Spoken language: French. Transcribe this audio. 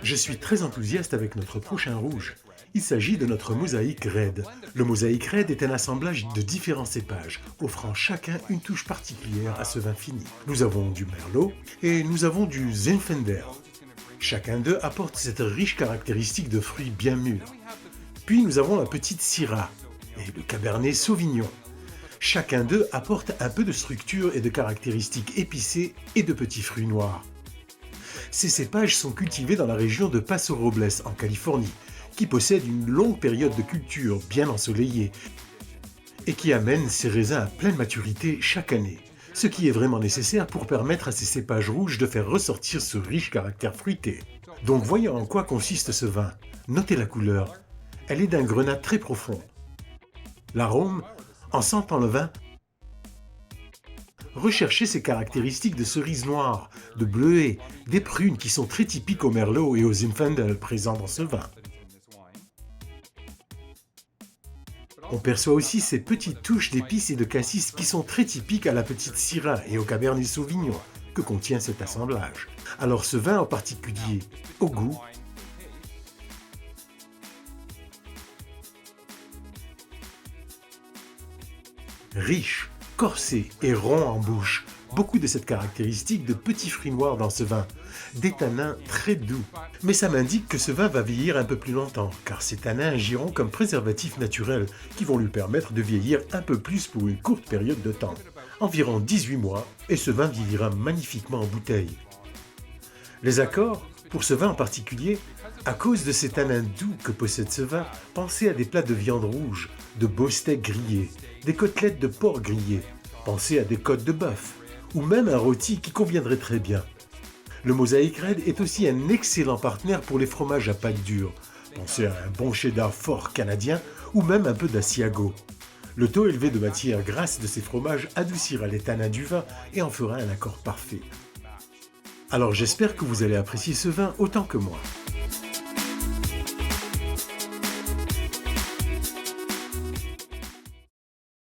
Je suis très enthousiaste avec notre prochain rouge. Il s'agit de notre Mosaïque Red. Le Mosaïque Red est un assemblage de différents cépages, offrant chacun une touche particulière à ce vin fini. Nous avons du Merlot et nous avons du Zinfandel. Chacun d'eux apporte cette riche caractéristique de fruits bien mûrs. Puis nous avons la petite Syrah et le Cabernet Sauvignon. Chacun d'eux apporte un peu de structure et de caractéristiques épicées et de petits fruits noirs. Ces cépages sont cultivés dans la région de Paso Robles en Californie, qui possède une longue période de culture bien ensoleillée et qui amène ses raisins à pleine maturité chaque année, ce qui est vraiment nécessaire pour permettre à ces cépages rouges de faire ressortir ce riche caractère fruité. Donc voyons en quoi consiste ce vin. Notez la couleur, elle est d'un grenat très profond. L'arôme, en sentant le vin, recherchez ces caractéristiques de cerise noire, de bleuet, des prunes qui sont très typiques au Merlot et au Zinfandel présents dans ce vin. On perçoit aussi ces petites touches d'épices et de cassis qui sont très typiques à la petite Syrah et au Cabernet Sauvignon que contient cet assemblage. Alors ce vin en particulier, au goût, riche, corsé et rond en bouche. Beaucoup de cette caractéristique de petits fruits noirs dans ce vin, des tanins très doux. Mais ça m'indique que ce vin va vieillir un peu plus longtemps, car ces tanins agiront comme préservatifs naturels qui vont lui permettre de vieillir un peu plus pour une courte période de temps. Environ 18 mois, et ce vin vieillira magnifiquement en bouteille. Les accords, pour ce vin en particulier, à cause de ces tanins doux que possède ce vin, pensez à des plats de viande rouge, de beaux steaks grillés, des côtelettes de porc grillées, pensez à des côtes de bœuf, ou même un rôti qui conviendrait très bien. Le Mosaïque Red est aussi un excellent partenaire pour les fromages à pâte dure. Pensez à un bon cheddar fort canadien ou même un peu d'Asiago. Le taux élevé de matière grasse de ces fromages adoucira les tanins du vin et en fera un accord parfait. Alors j'espère que vous allez apprécier ce vin autant que moi.